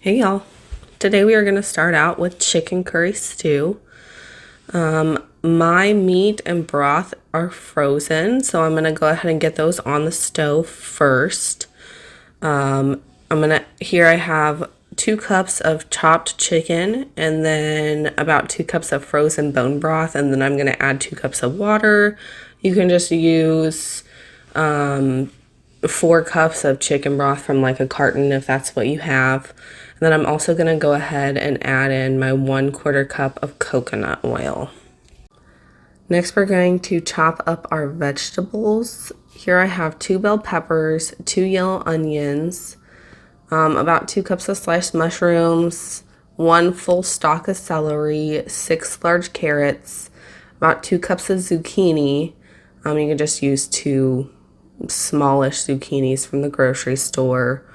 Hey y'all. Today we are going to start out with chicken curry stew. My meat and broth are frozen, so I'm going to go ahead and get those on the stove first. Here I have 2 cups of chopped chicken and then about 2 cups of frozen bone broth, and then I'm going to add 2 cups of water. You can just use 4 cups of chicken broth from like a carton if that's what you have. And then I'm also going to go ahead and add in my 1/4 cup of coconut oil. Next, we're going to chop up our vegetables. Here I have 2 bell peppers, 2 yellow onions, about 2 cups of sliced mushrooms, 1 full stalk of celery, 6 large carrots, about 2 cups of zucchini. You can just use 2 smallish zucchinis from the grocery store.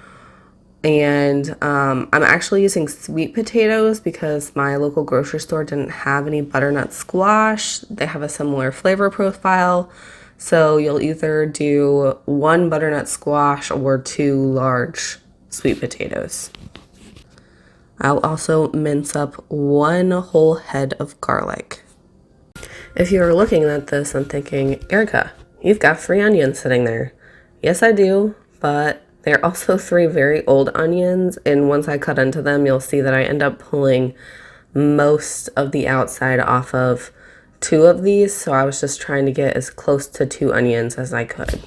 And I'm actually using sweet potatoes because my local grocery store didn't have any butternut squash. They have a similar flavor profile. So you'll either do 1 butternut squash or 2 large sweet potatoes. I'll also mince up 1 whole head of garlic. If you're looking at this and thinking, Erica, you've got 3 onions sitting there. Yes, I do, but they're also 3 very old onions, and once I cut into them, you'll see that I end up pulling most of the outside off of 2 of these, so I was just trying to get as close to 2 onions as I could.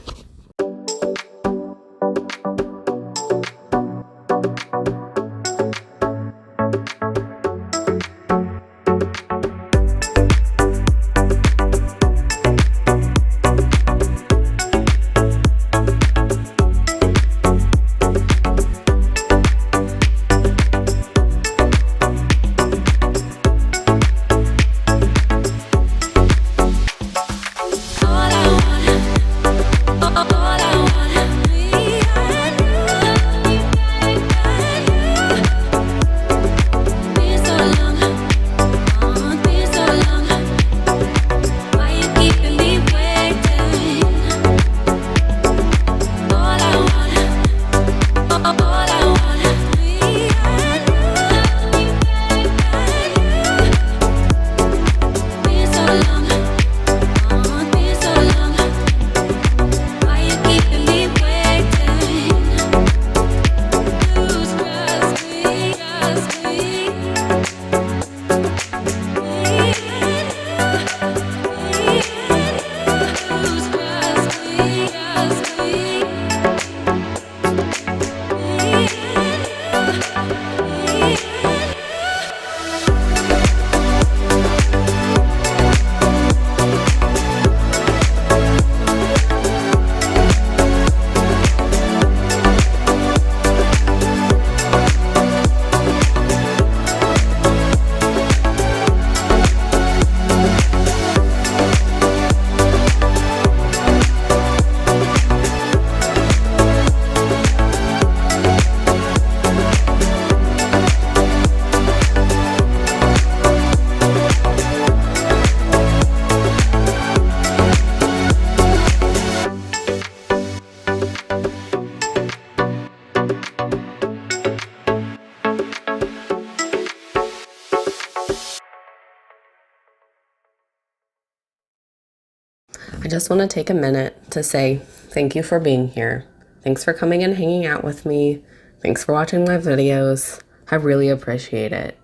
I just want to take a minute to say thank you for being here. Thanks for coming and hanging out with me. Thanks for watching my videos. I really appreciate it.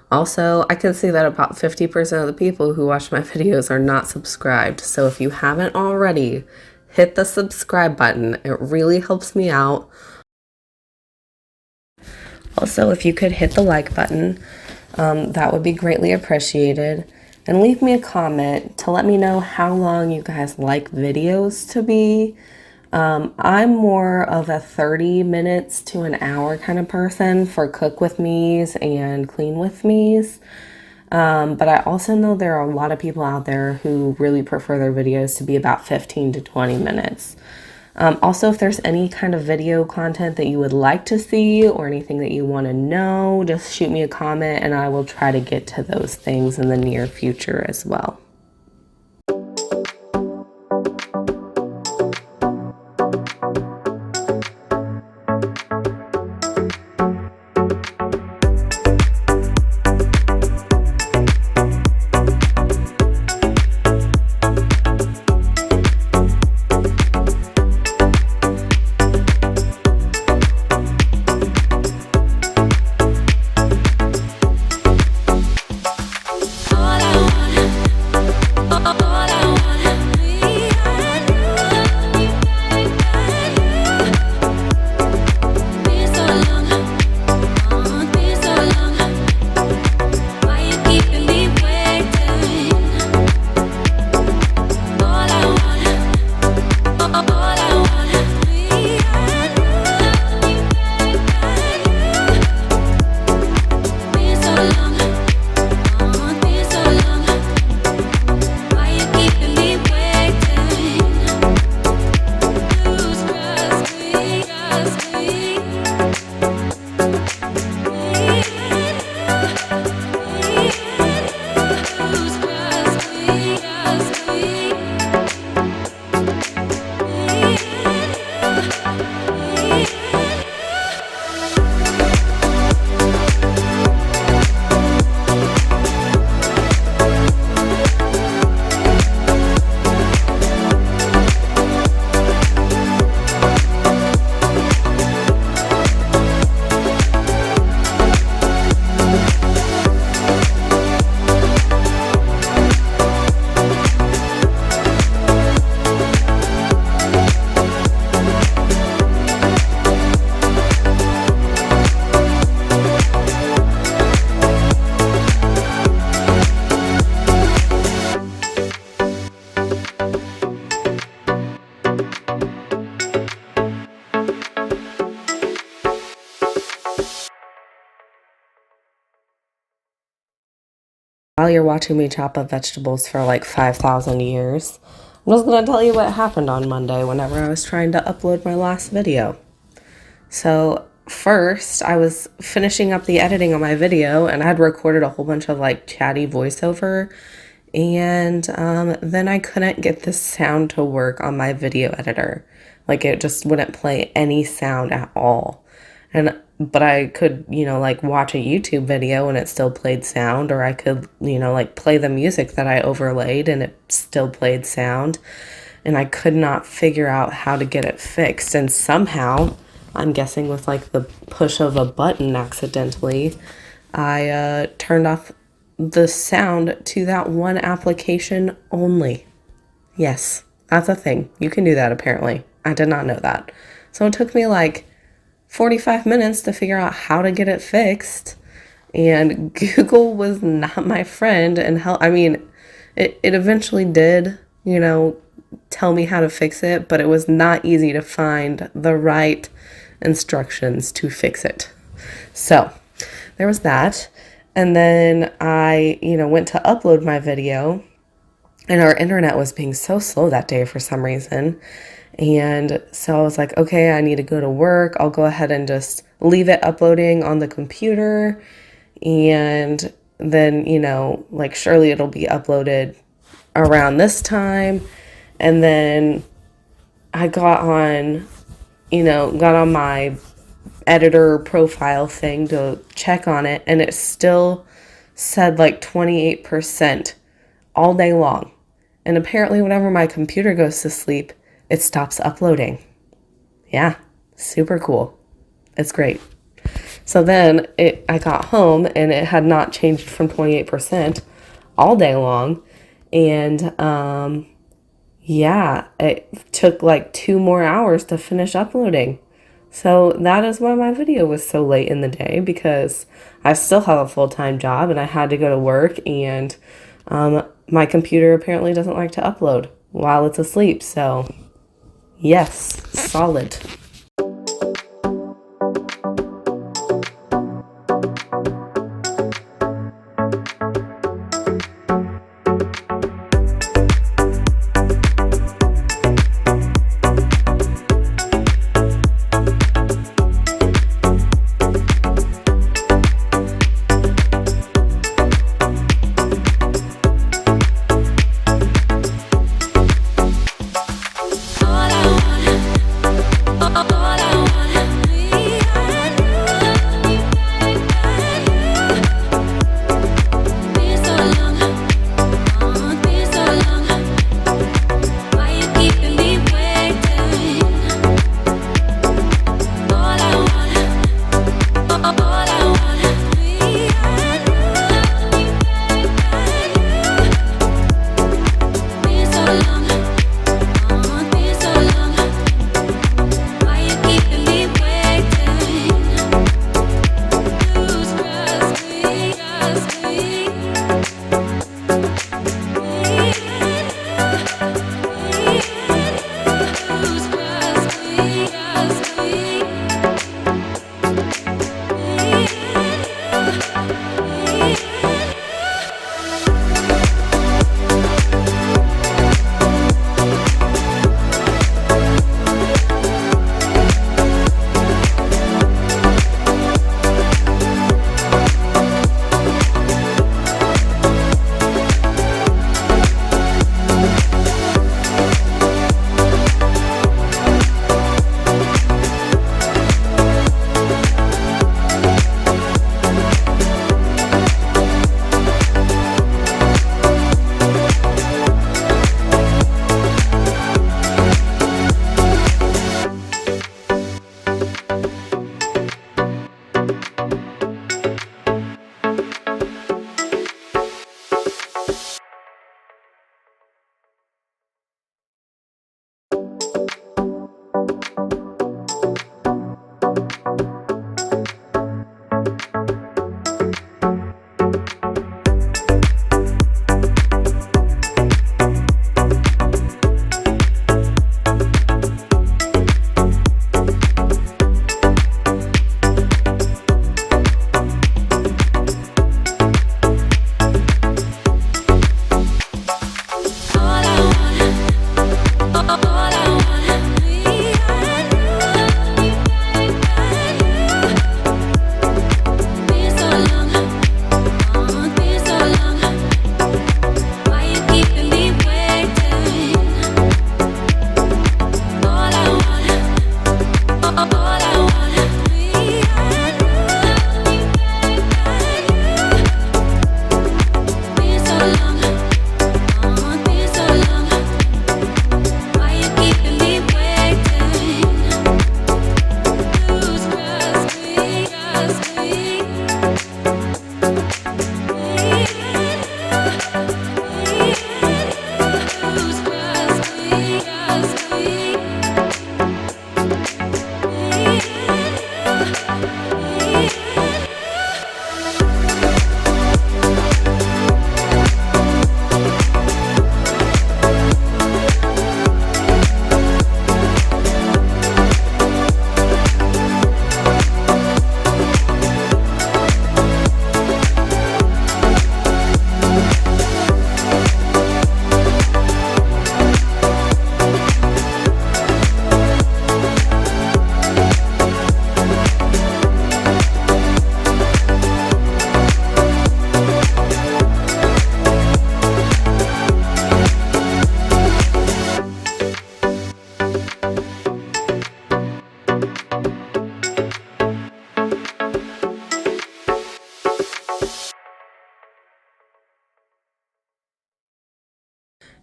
Also, I can see that about 50% of the people who watch my videos are not subscribed. So if you haven't already, hit the subscribe button. It really helps me out. Also, if you could hit the like button, that would be greatly appreciated. And leave me a comment to let me know how long you guys like videos to be. I'm more of a 30 minutes to an hour kind of person for cook with me's and clean with me's. But I also know there are a lot of people out there who really prefer their videos to be about 15 to 20 minutes. Also, if there's any kind of video content that you would like to see or anything that you want to know, just shoot me a comment and I will try to get to those things in the near future as well. while you're watching me chop up vegetables for like 5,000 years, I'm just going to tell you what happened on Monday whenever I was trying to upload my last video. So first, I was finishing up the editing on my video, and I had recorded a whole bunch of like chatty voiceover, and then I couldn't get the sound to work on my video editor. Like, it just wouldn't play any sound at all. But I could, like watch a YouTube video and it still played sound, or I could, like play the music that I overlaid and it still played sound. And I could not figure out how to get it fixed. And somehow, I'm guessing with like the push of a button accidentally, I turned off the sound to that one application only. Yes, that's a thing. You can do that apparently. I did not know that. So it took me like 45 minutes to figure out how to get it fixed, and Google was not my friend and it eventually did, tell me how to fix it, but it was not easy to find the right instructions to fix it. So there was that. And then I, went to upload my video, and our internet was being so slow that day for some reason. And so I was like, okay, I need to go to work. I'll go ahead and just leave it uploading on the computer. And then, like surely it'll be uploaded around this time. And then I got on my editor profile thing to check on it, and it still said like 28% all day long. And apparently whenever my computer goes to sleep, it stops uploading. Yeah, super cool. It's great. So then I got home and it had not changed from 28% all day long. And it took like 2 more hours to finish uploading. So that is why my video was so late in the day, because I still have a full-time job and I had to go to work, and my computer apparently doesn't like to upload while it's asleep. So yes, solid.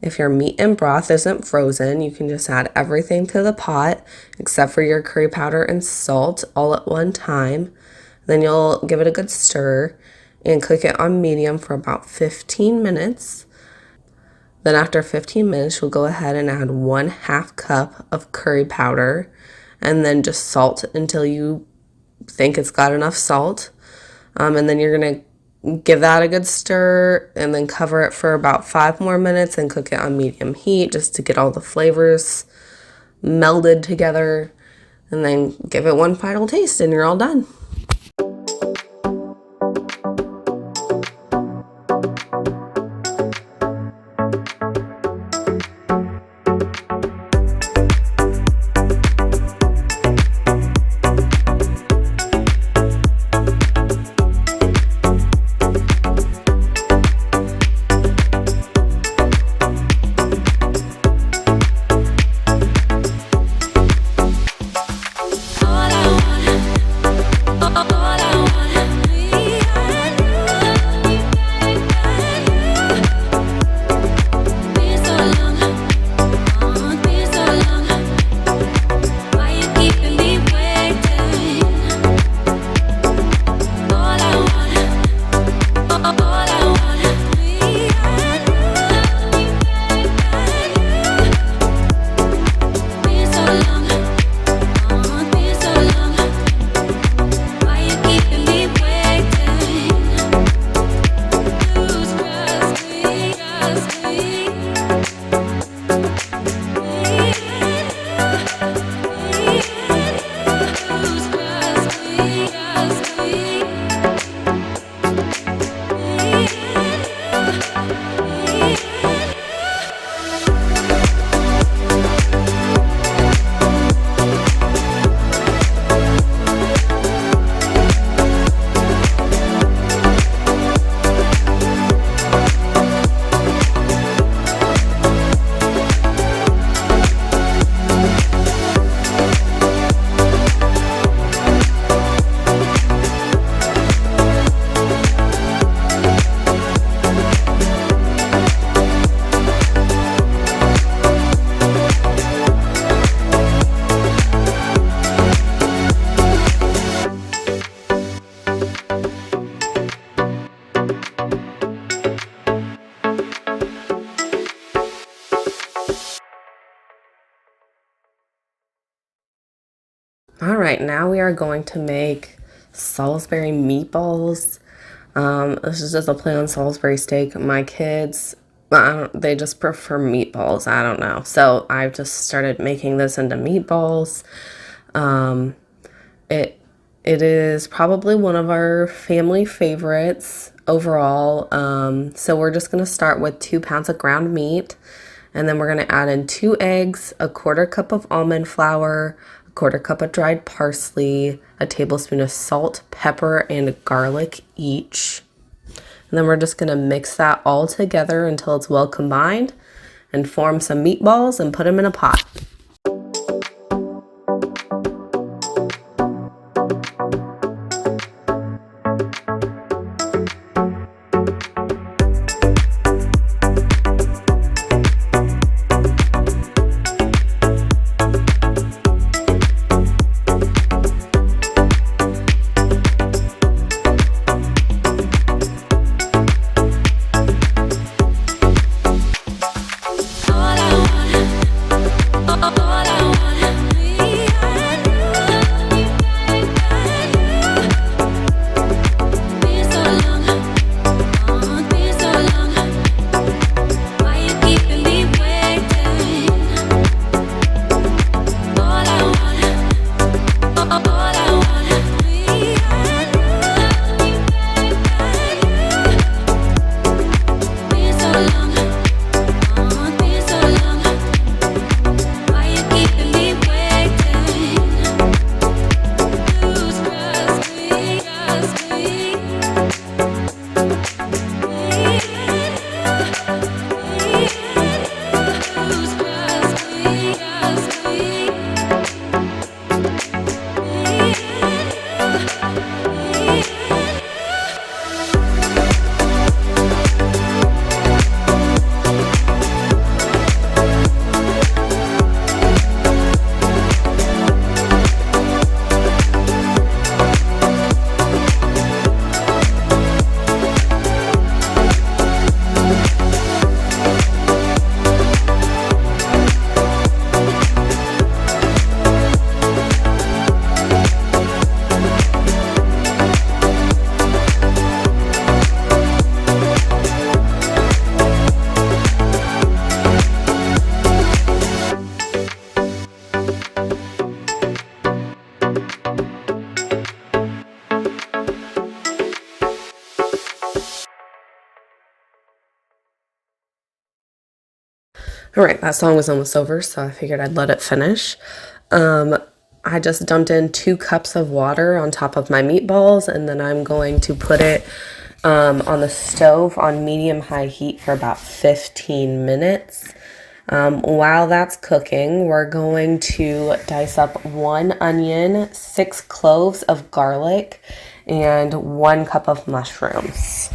If your meat and broth isn't frozen, you can just add everything to the pot except for your curry powder and salt all at one time. Then you'll give it a good stir and cook it on medium for about 15 minutes. Then after 15 minutes, you'll go ahead and add 1/2 cup of curry powder and then just salt until you think it's got enough salt. And then you're going to give that a good stir and then cover it for about 5 more minutes and cook it on medium heat just to get all the flavors melded together. And then give it one final taste and you're all done. All right, now we are going to make Salisbury meatballs. This is just a plain Salisbury steak. My kids, they just prefer meatballs. I don't know. So I've just started making this into meatballs. It is probably one of our family favorites overall. So we're just going to start with 2 pounds of ground meat. And then we're going to add in 2 eggs, a 1/4 cup of almond flour, a 1/4 cup of dried parsley, a tablespoon of salt, pepper, and garlic each. And then we're just going to mix that all together until it's well combined and form some meatballs and put them in a pot. All right, that song was almost over, so I figured I'd let it finish. I just dumped in 2 cups of water on top of my meatballs, and then I'm going to put it on the stove on medium-high heat for about 15 minutes. While that's cooking, we're going to dice up 1 onion, 6 cloves of garlic, and 1 cup of mushrooms.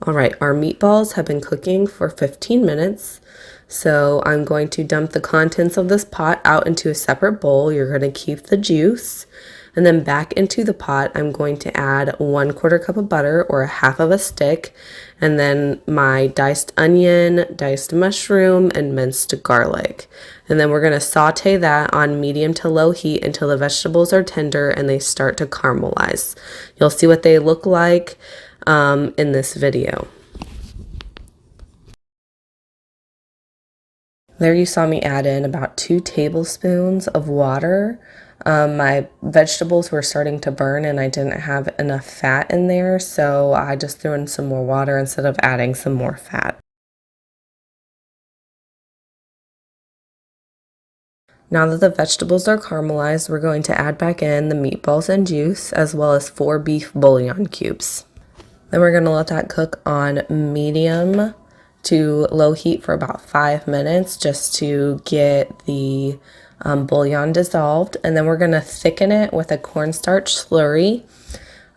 All right, our meatballs have been cooking for 15 minutes. So I'm going to dump the contents of this pot out into a separate bowl. You're going to keep the juice. And then back into the pot, I'm going to add 1/4 cup of butter or a half of a stick. And then my diced onion, diced mushroom, and minced garlic. And then we're going to saute that on medium to low heat until the vegetables are tender and they start to caramelize. You'll see what they look like in this video. There you saw me add in about 2 tablespoons of water. My vegetables were starting to burn and I didn't have enough fat in there, so I just threw in some more water instead of adding some more fat. Now that the vegetables are caramelized, we're going to add back in the meatballs and juice, as well as 4 beef bouillon cubes. Then we're going to let that cook on medium to low heat for about 5 minutes just to get the bouillon dissolved. And then we're going to thicken it with a cornstarch slurry.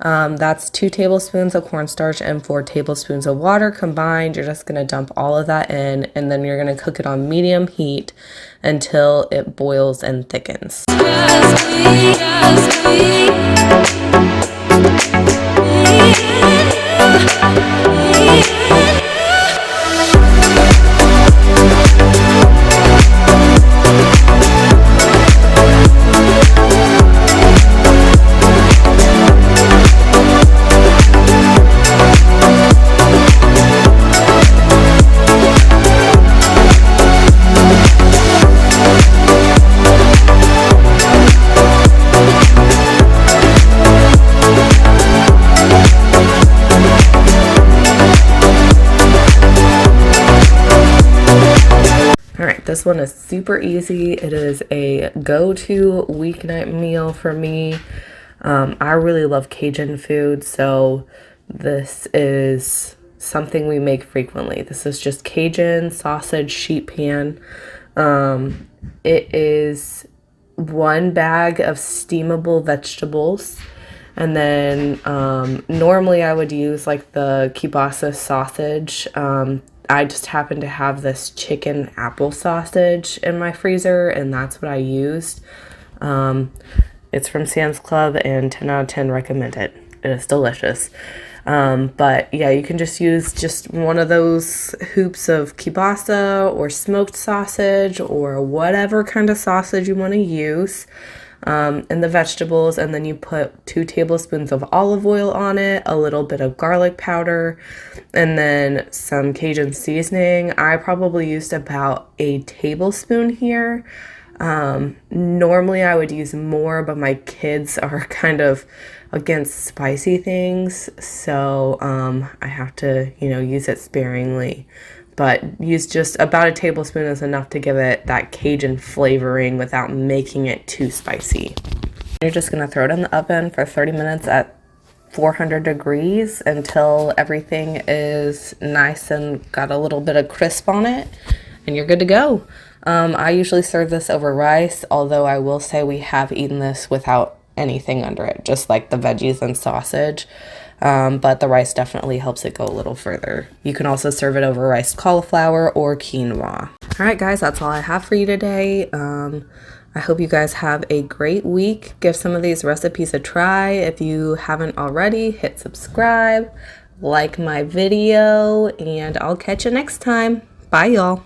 That's 2 tablespoons of cornstarch and 4 tablespoons of water combined. You're just going to dump all of that in, and then you're going to cook it on medium heat until it boils and thickens. This one is super easy. It is a go-to weeknight meal for me. I really love Cajun food, so this is something we make frequently. This is just Cajun sausage sheet pan. It is 1 bag of steamable vegetables. And then normally I would use like the kielbasa sausage. I just happen to have this chicken apple sausage in my freezer, and that's what I used. It's from Sam's Club, and 10 out of 10 recommend it. It is delicious. But yeah, you can just use just one of those hoops of kielbasa or smoked sausage or whatever kind of sausage you want to use. And the vegetables, and then you put 2 tablespoons of olive oil on it, a little bit of garlic powder, and then some Cajun seasoning. I probably used about a tablespoon here. Normally I would use more, but my kids are kind of against spicy things, so I have to, use it sparingly. but use just about a tablespoon is enough to give it that Cajun flavoring without making it too spicy. You're just going to throw it in the oven for 30 minutes at 400 degrees until everything is nice and got a little bit of crisp on it, and you're good to go. I usually serve this over rice, although I will say we have eaten this without anything under it, just like the veggies and sausage. But the rice definitely helps it go a little further. You can also serve it over riced cauliflower or quinoa. All right, guys, that's all I have for you today. I hope you guys have a great week. Give some of these recipes a try. If you haven't already, hit subscribe, like my video, and I'll catch you next time. Bye, y'all.